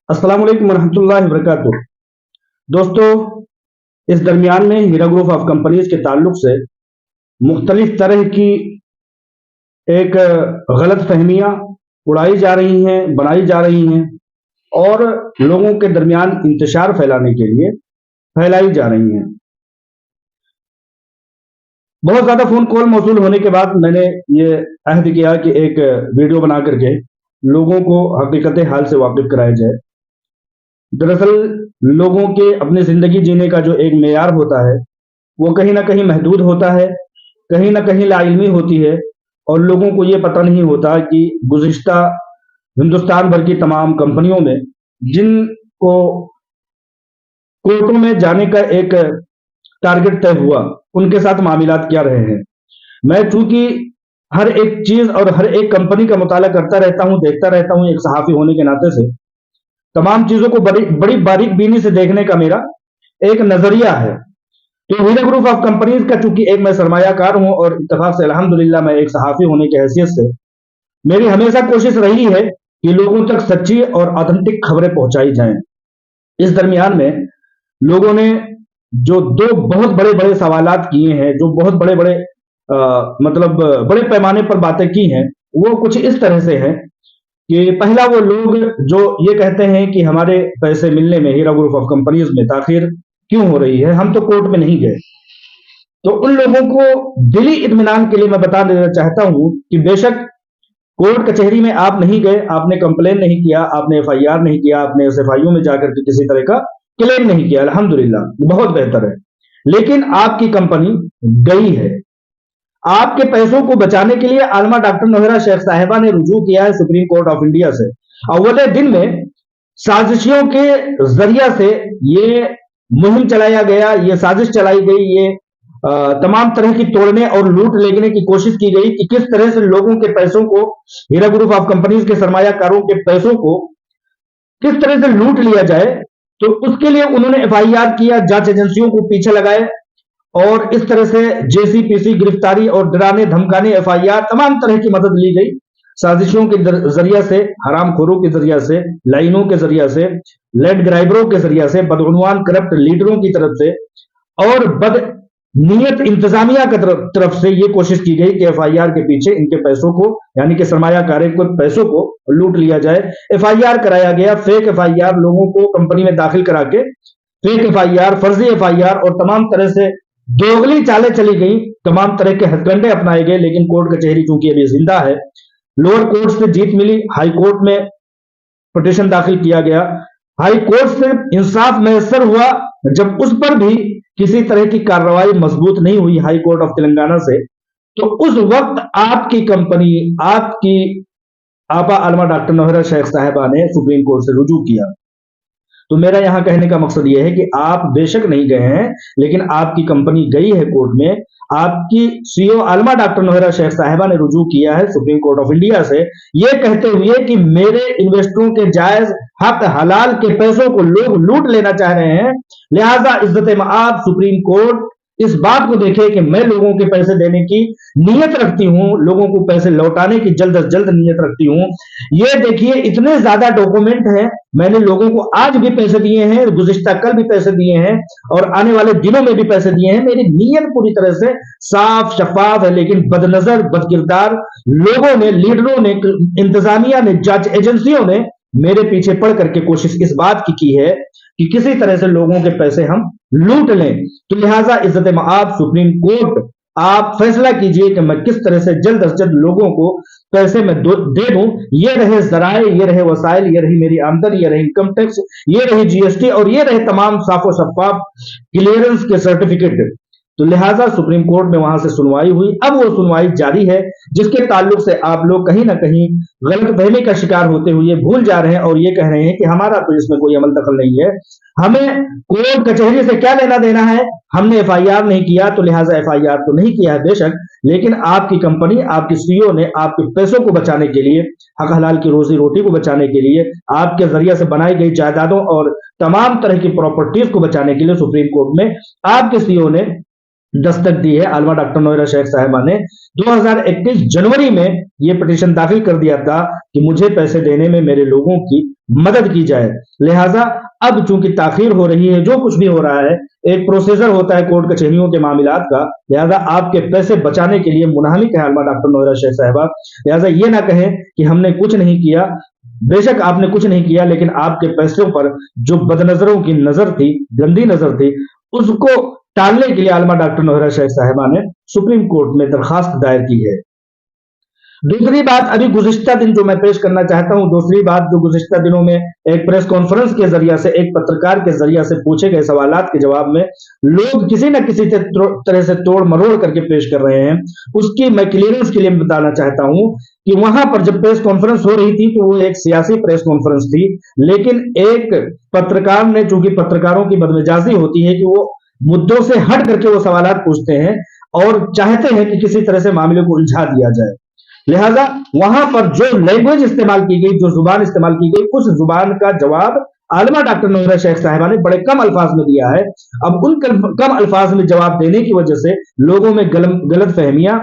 अस्सलाम वालेकुम रहमतुल्लाहि व बरकातुहू। दोस्तों, इस दरमियान में हीरा ग्रुप ऑफ कंपनीज के ताल्लुक से मुख्तलिफ तरह की एक गलत फहमियाँ उड़ाई जा रही हैं, बनाई जा रही हैं और लोगों के दरमियान इंतशार फैलाने के लिए फैलाई जा रही हैं। बहुत ज़्यादा फ़ोन कॉल मौसूल होने के बाद मैंने ये अहद किया कि एक वीडियो बना करके लोगों को हकीकत हाल से वाकिफ कराया जाए। दरअसल लोगों के अपनी ज़िंदगी जीने का जो एक मेयार होता है वो कहीं ना कहीं महदूद होता है, कहीं ना कहीं लाइल्मी होती है और लोगों को ये पता नहीं होता कि गुज़िश्ता हिंदुस्तान भर की तमाम कंपनियों में जिनको कोर्टों में जाने का एक टारगेट तय हुआ, उनके साथ मामलात क्या रहे हैं। मैं चूंकि हर एक चीज और हर एक कंपनी का मुताला करता रहता हूं, देखता रहता हूं, एक सहाफी होने के नाते से तमाम चीजों को बड़ी बड़ी बारीक बीनी से देखने का मेरा एक नजरिया है। तो हीरा ग्रुप ऑफ कंपनीज का चूंकि एक मैं सरमायाकार हूं और इत्तेफाक से अल्हम्दुलिल्लाह मैं एक सहाफी होने की हैसियत से मेरी हमेशा कोशिश रही है कि लोगों तक सच्ची और ऑथेंटिक खबरें पहुंचाई जाएं। इस दरमियान में लोगों ने जो दो बहुत बड़े बड़े सवालात किए हैं, जो बहुत बड़े बड़े मतलब बड़े पैमाने पर बातें की हैं, वो कुछ इस तरह से हैं कि पहला वो लोग जो ये कहते हैं कि हमारे पैसे मिलने में हीरा ग्रुप ऑफ कंपनीज में ताखिर क्यों हो रही है, हम तो कोर्ट में नहीं गए। तो उन लोगों को दिली इत्मीनान के लिए मैं बता देना चाहता हूं कि बेशक कोर्ट कचहरी में आप नहीं गए, आपने कंप्लेन नहीं किया, आपने एफआईआर नहीं किया, आपने एसएफआईओ में जाकर के किसी तरह का क्लेम नहीं किया, अल्हम्दुलिल्लाह बहुत बेहतर है। लेकिन आपकी कंपनी गई है, आपके पैसों को बचाने के लिए आलमा डॉक्टर नोहरा शेख साहिबा ने रुजू किया है सुप्रीम कोर्ट ऑफ इंडिया से। अव्वल दिन में साजिशों के जरिया से ये मुहिम चलाया गया, ये साजिश चलाई गई, ये तमाम तरह की तोड़ने और लूट लेने की कोशिश की गई कि किस तरह से लोगों के पैसों को, हीरा ग्रुप ऑफ कंपनीज के सरमायाकारों के पैसों को किस तरह से लूट लिया जाए। तो उसके लिए उन्होंने एफआईआर किया, जांच एजेंसियों को पीछे लगाए और इस तरह से जेसीपीसी गिरफ्तारी और डराने धमकाने एफआईआर तमाम तरह की मदद ली गई। साजिशों के जरिया से, हरामखोरों के जरिया से, लाइनों के जरिया से, लैंड ग्राइबरों के जरिया से, बदगुमान करप्ट लीडरों की तरफ से और बद नियत इंतजामिया की तरफ से ये कोशिश की गई कि एफआईआर के पीछे इनके पैसों को, यानी कि सरमायाकारी के पैसों को लूट लिया जाए। एफआईआर कराया गया, फेक एफआईआर लोगों को कंपनी में दाखिल करा के फेक एफआईआर, फर्जी एफआईआर और तमाम तरह से दोगली चालें चली गई, तमाम तरह के हथकंडे अपनाए गए। लेकिन कोर्ट कचहरी चूंकि अभी जिंदा है, लोअर कोर्ट से जीत मिली, हाई कोर्ट में पिटीशन दाखिल किया गया, हाई कोर्ट से इंसाफ मैसर हुआ। जब उस पर भी किसी तरह की कार्रवाई मजबूत नहीं हुई हाई कोर्ट ऑफ तेलंगाना से, तो उस वक्त आपकी कंपनी, आपकी आपा आलमा डॉक्टर नोहरा शेख साहिबा ने सुप्रीम कोर्ट से रुजू किया। तो मेरा यहां कहने का मकसद यह है कि आप बेशक नहीं गए हैं, लेकिन आपकी कंपनी गई है कोर्ट में। आपकी सीईओ आलमा डॉक्टर नोहरा शेख साहिबा ने रुजू किया है सुप्रीम कोर्ट ऑफ इंडिया से, यह कहते हुए कि मेरे इन्वेस्टरों के जायज हक हलाल के पैसों को लोग लूट लेना चाह रहे हैं, लिहाजा इज्जत मआब सुप्रीम कोर्ट इस बात को देखे कि मैं लोगों के पैसे देने की नीयत रखती हूं, लोगों को पैसे लौटाने की जल्द से जल्द नीयत रखती हूं। ये देखिए इतने ज्यादा डॉक्यूमेंट हैं, मैंने लोगों को आज भी पैसे दिए हैं, गुज़िश्ता कल भी पैसे दिए हैं और आने वाले दिनों में भी पैसे दिए हैं। मेरी नीयत पूरी तरह से साफ शफाफ है, लेकिन बदनजर बदकिरदार लोगों ने, लीडरों ने, इंतजामिया ने, जांच एजेंसियों ने मेरे पीछे पड़ करके कोशिश इस बात की है कि किसी तरह से लोगों के पैसे हम लूट लें। तो लिहाजा इज्जत मआब सुप्रीम कोर्ट, आप फैसला कीजिए कि मैं किस तरह से जल्द लोगों को पैसे में दे दूं। ये रहे जराए, ये रहे वसाइल, ये रही मेरी आमदनी, ये रहे इनकम टैक्स, ये रही जीएसटी और ये रहे तमाम साफो शफाफ क्लियरेंस के सर्टिफिकेट। तो लिहाजा सुप्रीम कोर्ट में वहां से सुनवाई हुई, अब वो सुनवाई जारी है, जिसके ताल्लुक से आप लोग कहीं ना कहीं गलतफहमी का शिकार होते हुए भूल जा रहे हैं और ये कह रहे हैं कि हमारा तो इसमें कोई अमल दखल नहीं है, हमें कोर्ट कचहरी से क्या लेना देना है, हमने एफआईआर नहीं किया तो लिहाजा एफआईआर तो नहीं किया है बेशक, लेकिन आपकी कंपनी, आपकी सीईओ ने आपके पैसों को बचाने के लिए, हक हलाल की रोजी रोटी को बचाने के लिए, आपके जरिए से बनाई गई जायदादों और तमाम तरह की प्रॉपर्टीज को बचाने के लिए सुप्रीम कोर्ट में आपके सीईओ ने दस्तक दी है। आलमा डॉक्टर नोएरा शेख साहिबा ने 2021 जनवरी में ये पिटीशन दाखिल कर दिया था कि मुझे पैसे देने में मेरे लोगों की मदद की जाए। लिहाजा अब चूंकि ताखीर हो रही है, जो कुछ भी हो रहा है एक प्रोसीजर होता है कोर्ट कचहरियों के मामलात का, लिहाजा आपके पैसे बचाने के लिए मुनाहिक है आलमा डॉक्टर नोएरा शेख साहिबा। लिहाजा ये ना कहें कि हमने कुछ नहीं किया, बेशक आपने कुछ नहीं किया, लेकिन आपके पैसों पर जो बदनजरों की नजर थी, गंदी नजर थी, उसको टालने के लिए आलमा डॉक्टर नोएरा शेख साहिबा ने सुप्रीम कोर्ट में दरखास्त दायर की है। दूसरी बात अभी गुज़िश्ता दिन जो मैं पेश करना चाहता हूं, दूसरी बात जो गुज़िश्ता दिनों में एक प्रेस कॉन्फ्रेंस के जरिए से, एक पत्रकार के जरिए से पूछे गए सवालात के जवाब में लोग किसी न किसी तरह से तोड़ मरोड़ करके पेश कर रहे हैं, उसकी मैं क्लियरेंस के लिए बताना चाहता हूं कि वहां पर जब प्रेस कॉन्फ्रेंस हो रही थी तो वो एक सियासी प्रेस कॉन्फ्रेंस थी, लेकिन एक पत्रकार ने, चूंकि पत्रकारों की बदमिजाजी होती है कि वो मुद्दों से हट करके वो सवालात पूछते हैं और चाहते हैं कि किसी तरह से मामले को उलझा दिया जाए, लिहाजा वहां पर जो लैंग्वेज इस्तेमाल की गई, जो जुबान इस्तेमाल की गई, उस जुबान का जवाब आलमा डॉक्टर नोएरा शेख साहिबा ने बड़े कम अल्फाज में दिया है। अब उन कम अल्फाज में जवाब देने की वजह से लोगों में गलत फहमियां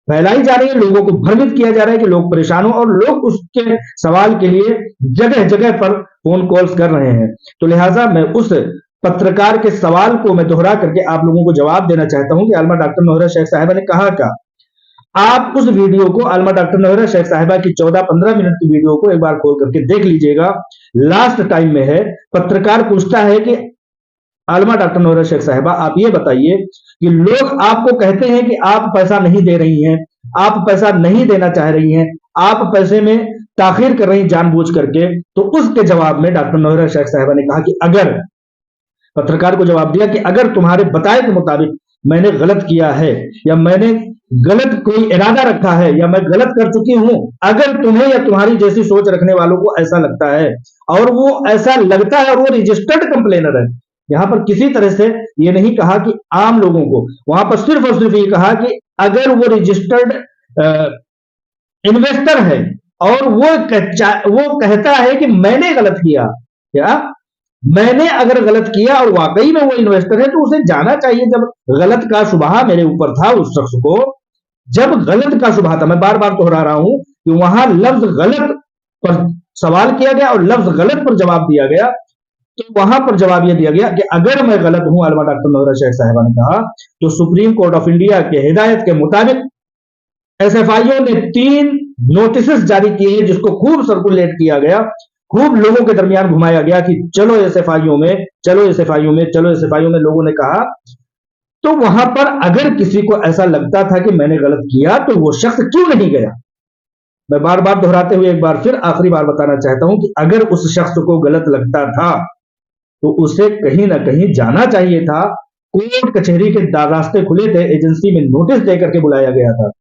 फैलाई जा रही है, लोगों को भ्रमित किया जा रहा है कि लोग परेशान हो और लोग उसके सवाल के लिए जगह जगह पर फोन कॉल्स कर रहे हैं। तो लिहाजा मैं उस पत्रकार के सवाल को मैं दोहरा करके आप लोगों को जवाब देना चाहता हूं कि आलमा डॉक्टर नोएरा शेख साहिबा ने कहा क्या। आप उस वीडियो को, आलमा डॉक्टर नोएरा शेख साहिबा की 14-15 मिनट की वीडियो को एक बार खोल करके देख लीजिएगा। लास्ट टाइम में है, पत्रकार पूछता है कि आलमा डॉक्टर नोएरा शेख साहिबा आप ये बताइए कि लोग आपको कहते हैं कि आप पैसा नहीं दे रही हैं, आप पैसा नहीं देना चाह रही हैं, आप पैसे में ताखीर कर रही जानबूझ करके। तो उसके जवाब में डॉक्टर नोएरा शेख साहिबा ने कहा कि अगर, पत्रकार को जवाब दिया कि अगर तुम्हारे बताए के मुताबिक मैंने गलत किया है या मैंने गलत कोई इरादा रखा है या मैं गलत कर चुकी हूं, अगर तुम्हें या तुम्हारी जैसी सोच रखने वालों को ऐसा लगता है और वो ऐसा लगता है और वो रजिस्टर्ड कंप्लेनर है, यहां पर किसी तरह से ये नहीं कहा कि आम लोगों को, वहां पर सिर्फ और सिर्फ ये कहा कि अगर वो रजिस्टर्ड इन्वेस्टर है और वो कहता है कि मैंने गलत किया, या मैंने अगर गलत किया और वाकई में वो इन्वेस्टर है, तो उसे जाना चाहिए। जब गलत का शुबहा मेरे ऊपर था, उस शख्स को जब गलत का शुबहा था, मैं बार बार दोहरा रहा हूं कि वहां लफ्ज गलत पर सवाल किया गया और लफ्ज गलत पर जवाब दिया गया, तो वहां पर जवाब यह दिया गया कि अगर मैं गलत हूं, आलमा डॉक्टर नोएरा शेख साहिबा ने कहा, तो सुप्रीम कोर्ट ऑफ इंडिया के हिदायत के मुताबिक एसएफआईओ ने 3 नोटिस जारी किए हैं, जिसको खूब सर्कुलेट किया गया, खूब लोगों के दरमियान घुमाया गया कि चलो एसएफआईओ में, चलो एसएफआईओ में, चलो एसएफआईओ में, लोगों ने कहा। तो वहां पर अगर किसी को ऐसा लगता था कि मैंने गलत किया, तो वो शख्स क्यों नहीं गया। मैं बार बार दोहराते हुए एक बार फिर आखिरी बार बताना चाहता हूं कि अगर उस शख्स को गलत लगता था तो उसे कहीं ना कहीं जाना चाहिए था। कोर्ट कचहरी के रास्ते खुले थे, एजेंसी में नोटिस देकर के बुलाया गया था।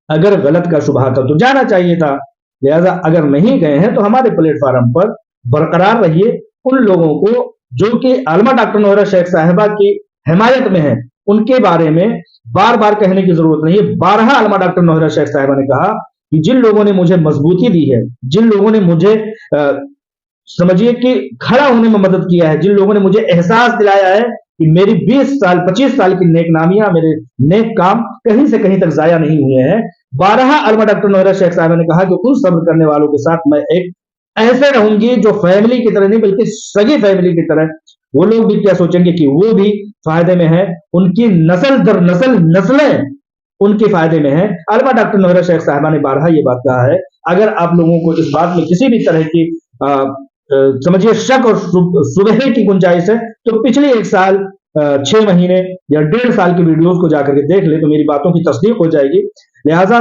अगर गलत का शुबहा था तो जाना चाहिए था। लिहाजा अगर नहीं गए हैं तो हमारे प्लेटफार्म पर बरकरार रहिए। उन लोगों को जो कि आलमा डॉक्टर नोएरा शेख साहिबा की हिमायत में है, उनके बारे में बार बार कहने की जरूरत नहीं है। 12 आलमा डॉक्टर नोएरा शेख साहिबा ने कहा कि जिन लोगों ने मुझे मजबूती दी है, जिन लोगों ने मुझे समझिए कि खड़ा होने में मदद किया है, जिन लोगों ने मुझे एहसास दिलाया है कि मेरी 20 साल 25 साल की नेक नामियां, मेरे नेक काम कहीं से कहीं तक जाया नहीं हुए हैं। 12 आलमा डॉक्टर नोएरा शेख साहिबा ने कहा कि उन सब्र करने वालों के साथ मैं एक ऐसे रहूंगी जो फैमिली की तरह नहीं बल्कि सगी फैमिली की तरह। वो लोग भी क्या सोचेंगे कि वो भी फायदे में है, उनकी नस्ल दर नस्ल नस्लें उनके फायदे में है। आलमा डॉक्टर नोएरा शेख साहिबा ने 12 ये बात कहा है। अगर आप लोगों को इस बात में किसी भी तरह की समझिए शक और सुबह की गुंजाइश है तो पिछले 1 साल 6 महीने या 1.5 साल की वीडियोस को जाकर के देख ले तो मेरी बातों की तस्दीक हो जाएगी। लिहाजा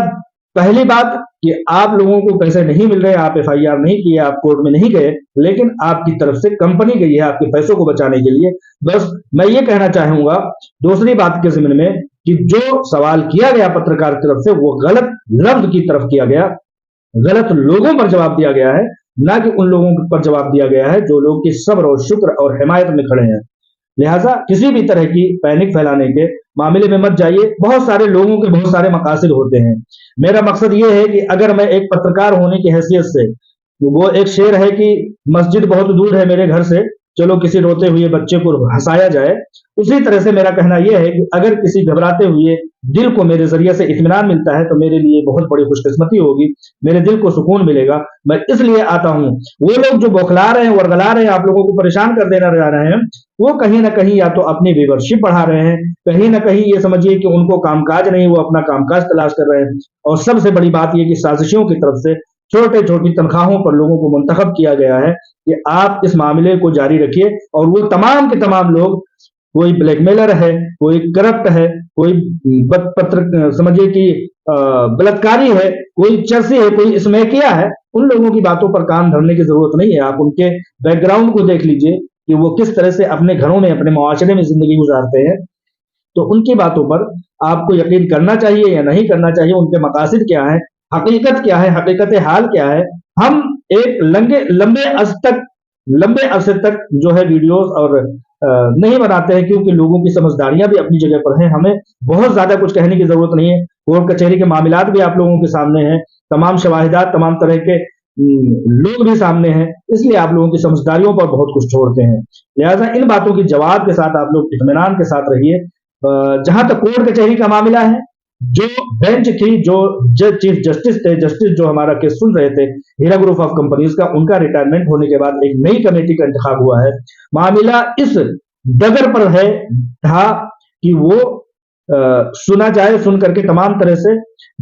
पहली बात कि आप लोगों को पैसे नहीं मिल रहे, आप एफआईआर नहीं किए, आप कोर्ट में नहीं गए, लेकिन आपकी तरफ से कंपनी गई है आपके पैसों को बचाने के लिए। बस मैं ये कहना चाहूंगा दूसरी बात के जिम्न में कि जो सवाल किया गया पत्रकार की तरफ से वो गलत लफ्ज की तरफ किया गया, गलत लोगों पर जवाब दिया गया है, ना कि उन लोगों पर जवाब दिया गया है जो लोग की सब्र और शुक्र और हिमायत में खड़े हैं। लिहाजा किसी भी तरह की पैनिक फैलाने के मामले में मत जाइए। बहुत सारे लोगों के बहुत सारे मकासद होते हैं। मेरा मकसद ये है कि अगर मैं एक पत्रकार होने की हैसियत से, वो एक शेर है कि मस्जिद बहुत दूर है मेरे घर से, चलो किसी रोते हुए बच्चे को हंसाया जाए, उसी तरह से मेरा कहना यह है कि अगर किसी घबराते हुए दिल को मेरे जरिए से इत्मीनान मिलता है तो मेरे लिए बहुत बड़ी खुशकिस्मती होगी, मेरे दिल को सुकून मिलेगा। मैं इसलिए आता हूँ। वो लोग जो बौखला रहे हैं, वर्गला रहे हैं, आप लोगों को परेशान कर देना जा रहे हैं, वो कहीं ना कहीं या तो अपनी व्यूवरशिप बढ़ा रहे हैं, कहीं ना कहीं ये समझिए कि उनको कामकाज नहीं, वो अपना कामकाज तलाश कर रहे हैं। और सबसे बड़ी बात ये कि साजिशों की तरफ से छोटे छोटी तनख्वाहों पर लोगों को मुंतखब किया गया है कि आप इस मामले को जारी रखिए। और वो तमाम के तमाम लोग, कोई ब्लैकमेलर है, कोई करप्ट है, कोई पत्र समझिए कि बलात्कारी है, कोई चर्सी है, कोई स्मैकिया है, उन लोगों की बातों पर कान धरने की जरूरत नहीं है। आप उनके बैकग्राउंड को देख लीजिए कि वो किस तरह से अपने घरों में, अपने मुआशरे में जिंदगी गुजारते हैं। तो उनकी बातों पर आपको यकीन करना चाहिए या नहीं करना चाहिए, उनके मकासद क्या है, हकीकत क्या है, हकीकत हाल क्या है। हम एक लंबे अरसे तक जो है वीडियोस और नहीं बनाते हैं, क्योंकि लोगों की समझदारियां भी अपनी जगह पर हैं। हमें बहुत ज्यादा कुछ कहने की जरूरत नहीं है। कोर्ट कचहरी के मामलात भी आप लोगों के सामने हैं, तमाम शवाहिदात, तमाम तरह के लोग भी सामने हैं, इसलिए आप लोगों की समझदारियों पर बहुत कुछ छोड़ते हैं। लिहाजा इन बातों की जवाब के साथ आप लोग इत्मीनान के साथ रहिए। जहां तक कोर्ट कचहरी का मामला है, जो बेंच थी, जो चीफ जस्टिस थे, जस्टिस जो हमारा केस सुन रहे थे हीरा ग्रुप ऑफ कंपनीज का, उनका रिटायरमेंट होने के बाद एक नई कमेटी का इंतखाब हुआ है। मामला इस डगर पर है था कि वो सुना जाए, सुन करके तमाम तरह से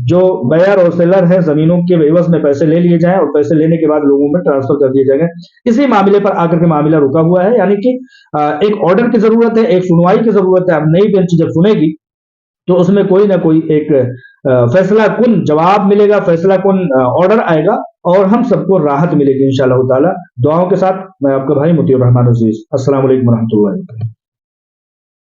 जो बायर और सेलर है जमीनों के एवज में पैसे ले लिए जाएं और पैसे लेने के बाद लोगों में ट्रांसफर कर दिए जाएंगे। इसी मामले पर आकर के मामला रुका हुआ है, यानी कि एक ऑर्डर की जरूरत है, एक सुनवाई की जरूरत है। अब नई बेंच जब सुनेगी तो उसमें कोई ना कोई एक फैसला कुन जवाब मिलेगा, फैसला कुन ऑर्डर आएगा और हम सबको राहत मिलेगी इंशाअल्लाह ताला। दुआओं के साथ मैं आपका भाई मुतीउर रहमान अजीज। अस्सलाम वालेकुम रहमतुल्लाह।